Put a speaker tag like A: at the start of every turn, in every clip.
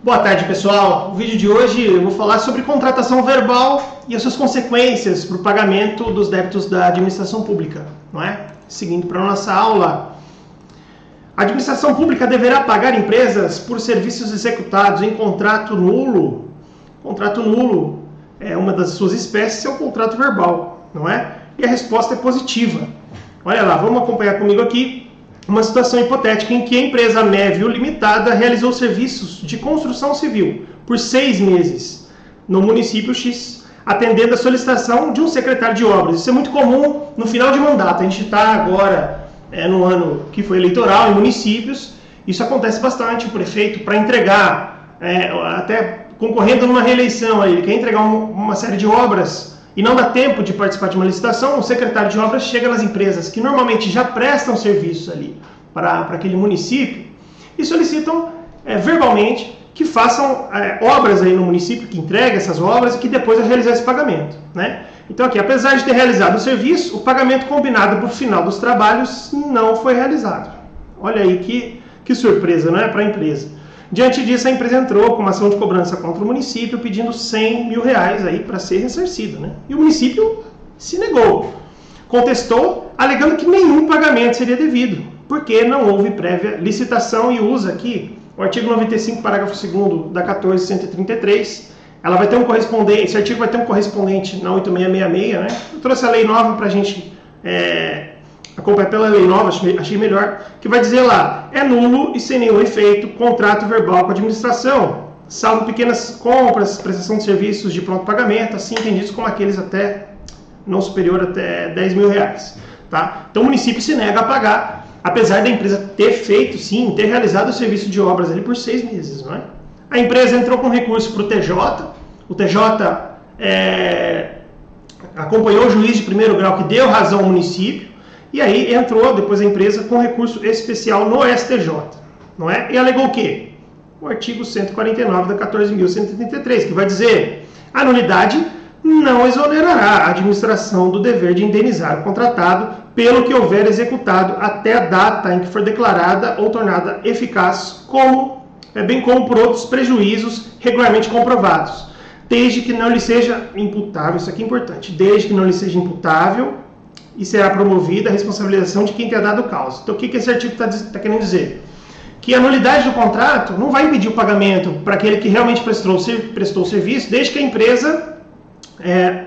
A: Boa tarde, pessoal. No vídeo de hoje eu vou falar sobre contratação verbal e as suas consequências para o pagamento dos débitos da administração pública, não é? Seguindo para a nossa aula, a administração pública deverá pagar empresas por serviços executados em contrato nulo. Contrato nulo é uma das suas espécies, é o contrato verbal, não é? E a resposta é positiva. Olha lá, vamos acompanhar comigo aqui uma situação hipotética em que a empresa Mévio Limitada realizou serviços de construção civil por 6 meses no município X, atendendo a solicitação de um secretário de obras. Isso é muito comum no final de mandato. A gente está agora no ano que foi eleitoral em municípios. Isso acontece bastante. O prefeito, para entregar, até concorrendo numa reeleição, ele quer entregar uma série de obras e não dá tempo de participar de uma licitação, o secretário de obras chega nas empresas que normalmente já prestam serviços ali para aquele município e solicitam verbalmente que façam obras aí no município, que entregue essas obras e que depois realizar esse pagamento, né? Então aqui, apesar de ter realizado o serviço, o pagamento combinado para o final dos trabalhos não foi realizado. Olha aí que surpresa, não é, para a empresa. Diante disso, a empresa entrou com uma ação de cobrança contra o município, pedindo R$100 mil aí para ser ressarcido, né? E o município se negou, contestou, alegando que nenhum pagamento seria devido, porque não houve prévia licitação e usa aqui o artigo 95, parágrafo 2º da 14.133. Ela vai ter um correspondente, esse artigo vai ter um correspondente na 8666, né? Eu trouxe a lei nova para a gente acompanhar pela lei nova, achei melhor, que vai dizer lá, é nulo e sem nenhum efeito contrato verbal com a administração, salvo pequenas compras, prestação de serviços de pronto pagamento, assim entendidos como aqueles até, não superior até R$10 mil, tá? Então o município se nega a pagar, apesar da empresa ter feito, sim, ter realizado o serviço de obras ali por 6 meses, não é? A empresa entrou com recurso para o TJ, o TJ acompanhou o juiz de primeiro grau que deu razão ao município, e aí entrou depois a empresa com recurso especial no STJ, não é? E alegou o quê? O artigo 149 da 14.133, que vai dizer: a nulidade não exonerará a administração do dever de indenizar o contratado pelo que houver executado até a data em que for declarada ou tornada eficaz, bem como por outros prejuízos regularmente comprovados, desde que não lhe seja imputável, isso aqui é importante, desde que não lhe seja imputável e será promovida a responsabilização de quem tenha dado causa. Então, o que esse artigo está querendo dizer? Que a nulidade do contrato não vai impedir o pagamento para aquele que realmente prestou o serviço, desde que a empresa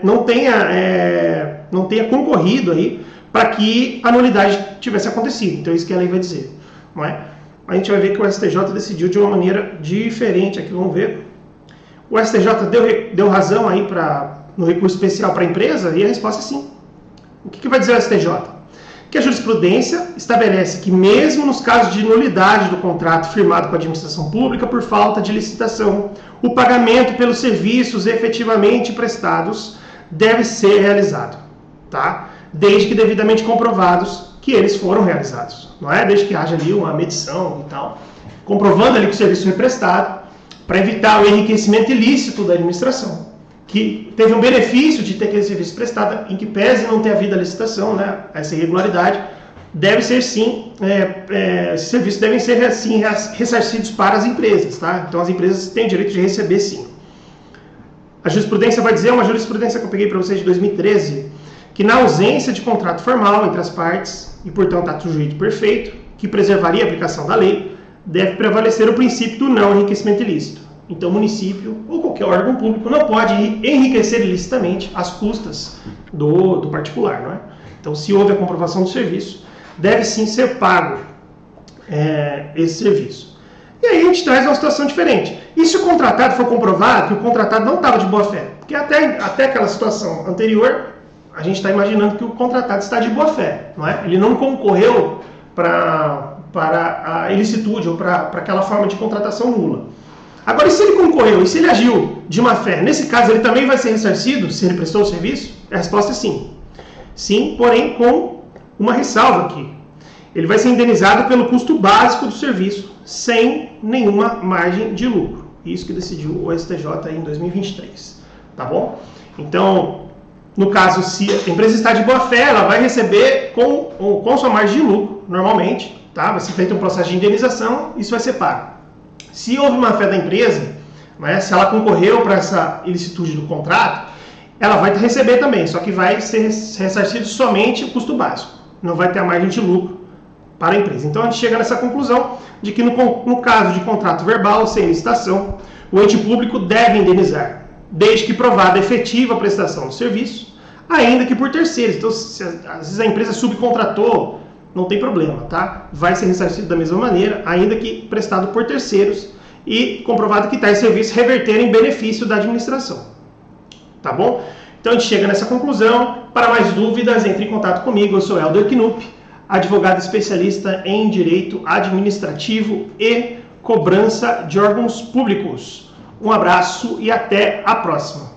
A: não tenha concorrido aí para que a nulidade tivesse acontecido. Então, é isso que a lei vai dizer, não é? A gente vai ver que o STJ decidiu de uma maneira diferente aqui, vamos ver. O STJ deu razão aí no recurso especial para a empresa e a resposta é sim. O que vai dizer o STJ? Que a jurisprudência estabelece que mesmo nos casos de nulidade do contrato firmado com a administração pública por falta de licitação, o pagamento pelos serviços efetivamente prestados deve ser realizado, tá? Desde que devidamente comprovados que eles foram realizados, não é? Desde que haja ali uma medição e tal, comprovando ali que o serviço foi prestado, para evitar o enriquecimento ilícito da administração, que teve um benefício de ter aquele serviço prestado, em que pese não ter havido a licitação, né, essa irregularidade, deve ser sim, esses serviços devem ser sim ressarcidos para as empresas, tá? Então as empresas têm o direito de receber sim. A jurisprudência vai dizer, uma jurisprudência que eu peguei para vocês de 2013, que na ausência de contrato formal entre as partes, e portanto ato jurídico perfeito, que preservaria a aplicação da lei, deve prevalecer o princípio do não enriquecimento ilícito. Então, o município ou qualquer órgão público não pode enriquecer ilicitamente às custas do particular, não é? Então, se houve a comprovação do serviço, deve sim ser pago esse serviço. E aí a gente traz uma situação diferente. E se o contratado for comprovado que o contratado não estava de boa fé? Porque até aquela situação anterior, a gente está imaginando que o contratado está de boa fé, não é? Ele não concorreu para a ilicitude ou para aquela forma de contratação nula. Agora, e se ele concorreu, e se ele agiu de má fé? Nesse caso, ele também vai ser ressarcido se ele prestou o serviço? A resposta é sim. Sim, porém com uma ressalva aqui. Ele vai ser indenizado pelo custo básico do serviço, sem nenhuma margem de lucro. Isso que decidiu o STJ aí em 2023. Tá bom? Então, no caso, se a empresa está de boa fé, ela vai receber com sua margem de lucro, normalmente. Tá? Vai ser feito um processo de indenização, isso vai ser pago. Se houve má fé da empresa, né, se ela concorreu para essa ilicitude do contrato, ela vai receber também, só que vai ser ressarcido somente o custo básico, não vai ter a margem de lucro para a empresa. Então a gente chega nessa conclusão de que no caso de contrato verbal sem licitação, o ente público deve indenizar, desde que provada a efetiva prestação do serviço, ainda que por terceiros. Então, se às vezes a empresa subcontratou, não tem problema, tá? Vai ser ressarcido da mesma maneira, ainda que prestado por terceiros e comprovado que tais serviços reverterem em benefício da administração. Tá bom? Então a gente chega nessa conclusão. Para mais dúvidas, entre em contato comigo. Eu sou Helder Knupp, advogado especialista em direito administrativo e cobrança de órgãos públicos. Um abraço e até a próxima.